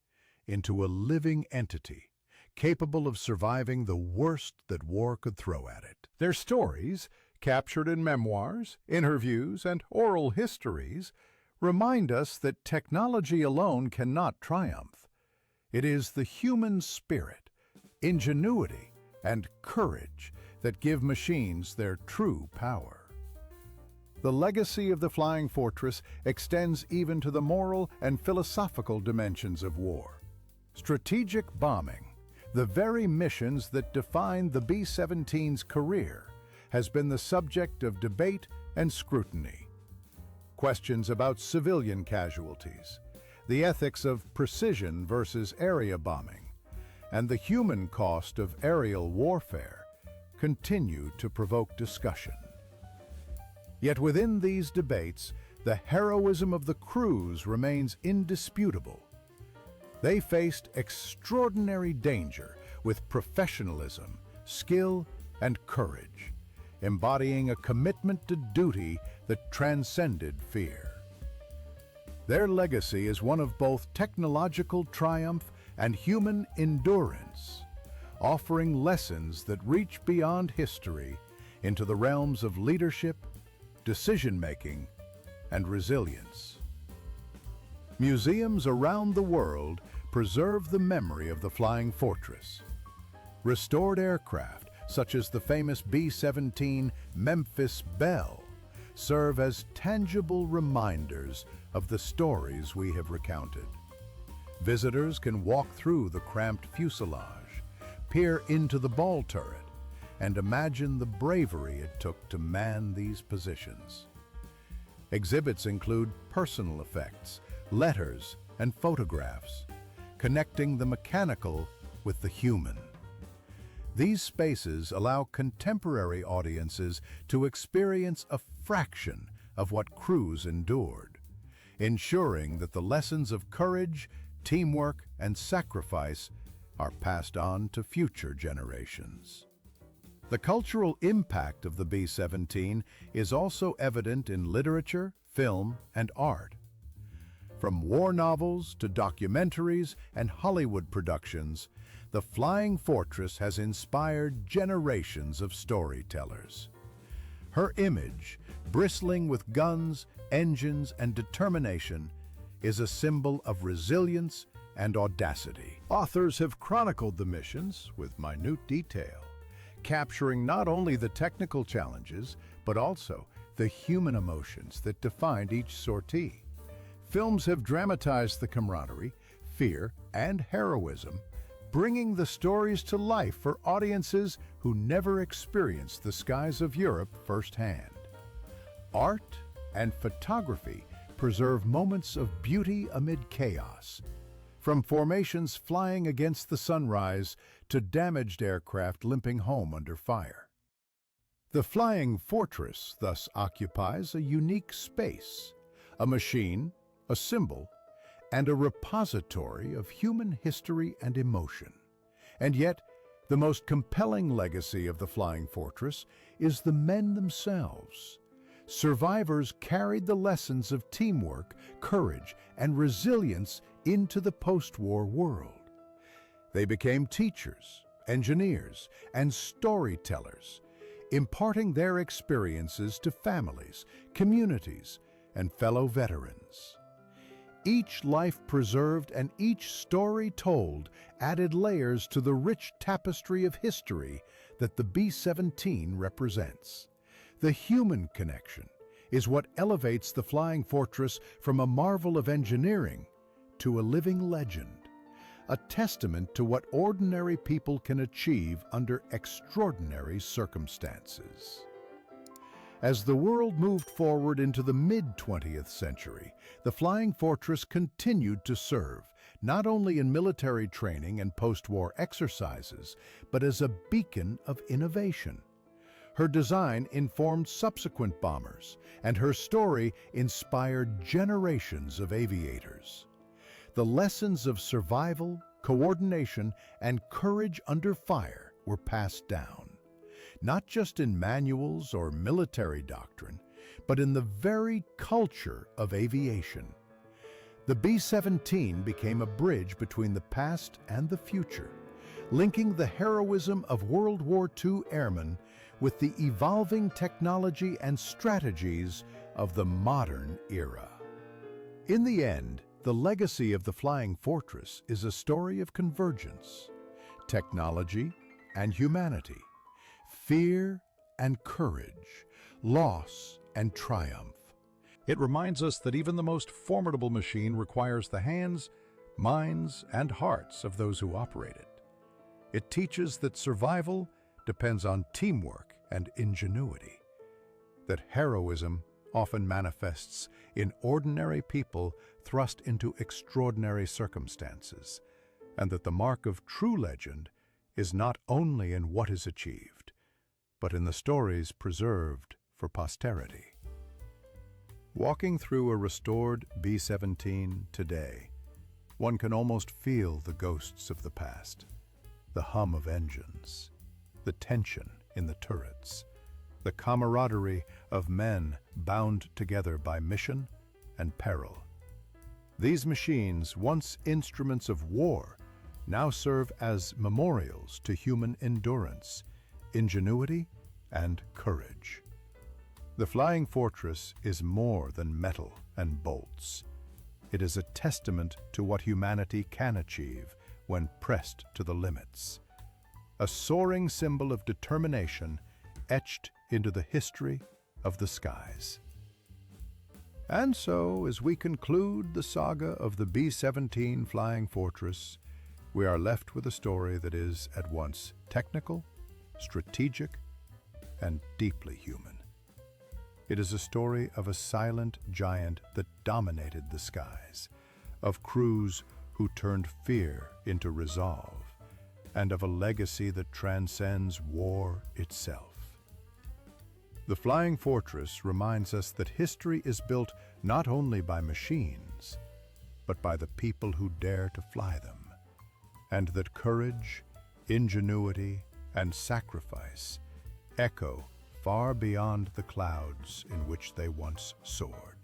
[SPEAKER 1] into a living entity, capable of surviving the worst that war could throw at it.
[SPEAKER 3] Their stories, captured in memoirs, interviews, and oral histories, remind us that technology alone cannot triumph. It is the human spirit, ingenuity, and courage that give machines their true power. The legacy of the Flying Fortress extends even to the moral and philosophical dimensions of war. Strategic bombing, the very missions that defined the B-17's career, has been the subject of debate and scrutiny. Questions about civilian casualties, the ethics of precision versus area bombing, and the human cost of aerial warfare continue to provoke discussion. Yet within these debates, the heroism of the crews remains indisputable. They faced extraordinary danger with professionalism, skill, and courage, embodying a commitment to duty that transcended fear. Their legacy is one of both technological triumph and human endurance, offering lessons that reach beyond history into the realms of leadership, decision-making, and resilience. Museums around the world preserve the memory of the Flying Fortress. Restored aircraft, such as the famous B-17 Memphis Belle, serve as tangible reminders of the stories we have recounted. Visitors can walk through the cramped fuselage, peer into the ball turret, and imagine the bravery it took to man these positions. Exhibits include personal effects, letters, and photographs, connecting the mechanical with the human. These spaces allow contemporary audiences to experience a fraction of what crews endured, ensuring that the lessons of courage, teamwork, and sacrifice are passed on to future generations. The cultural impact of the B-17 is also evident in literature, film, and art. From war novels to documentaries and Hollywood productions, the Flying Fortress has inspired generations of storytellers. Her image, bristling with guns, engines, and determination, is a symbol of resilience and audacity.
[SPEAKER 2] Authors have chronicled the missions with minute detail, capturing not only the technical challenges, but also the human emotions that defined each sortie. Films have dramatized the camaraderie, fear, and heroism, bringing the stories to life for audiences who never experienced the skies of Europe firsthand. Art and photography preserve moments of beauty amid chaos, from formations flying against the sunrise to damaged aircraft limping home under fire. The Flying Fortress thus occupies a unique space, a machine, a symbol, and a repository of human history and emotion. And yet, the most compelling legacy of the Flying Fortress is the men themselves. Survivors carried the lessons of teamwork, courage, and resilience into the post-war world. They became teachers, engineers, and storytellers, imparting their experiences to families, communities, and fellow veterans. Each life preserved and each story told added layers to the rich tapestry of history
[SPEAKER 1] that the B-17 represents. The human connection is what elevates the Flying Fortress from a marvel of engineering to a living legend, a testament to what ordinary people can achieve under extraordinary circumstances. As the world moved forward into the mid-20th century, the Flying Fortress continued to serve, not only in military training and post-war exercises, but as a beacon of innovation. Her design informed subsequent bombers, and her story inspired generations of aviators. The lessons of survival, coordination, and courage under fire were passed down, not just in manuals or military doctrine, but in the very culture of aviation. The B-17 became a bridge between the past and the future, linking the heroism of World War II airmen with the evolving technology and strategies of the modern era. In the end, the legacy of the Flying Fortress is a story of convergence, technology and humanity, fear and courage, loss and triumph.
[SPEAKER 3] It reminds us that even the most formidable machine requires the hands, minds, and hearts of those who operate it. It teaches that survival depends on teamwork and ingenuity, that heroism often manifests in ordinary people thrust into extraordinary circumstances, and that the mark of true legend is not only in what is achieved, but in the stories preserved for posterity. Walking through a restored B-17 today, one can almost feel the ghosts of the past, the hum of engines, the tension in the turrets, the camaraderie of men bound together by mission and peril. These machines, once instruments of war, now serve as memorials to human endurance, ingenuity, and courage. The Flying Fortress is more than metal and bolts. It is a testament to what humanity can achieve when pressed to the limits. A soaring symbol of determination etched into the history of the skies. And so, as we conclude the saga of the B-17 Flying Fortress, we are left with a story that is at once technical, strategic, and deeply human. It is a story of a silent giant that dominated the skies, of crews who turned fear into resolve, and of a legacy that transcends war itself. The Flying Fortress reminds us that history is built not only by machines, but by the people who dare to fly them, and that courage, ingenuity, and sacrifice echo far beyond the clouds in which they once soared.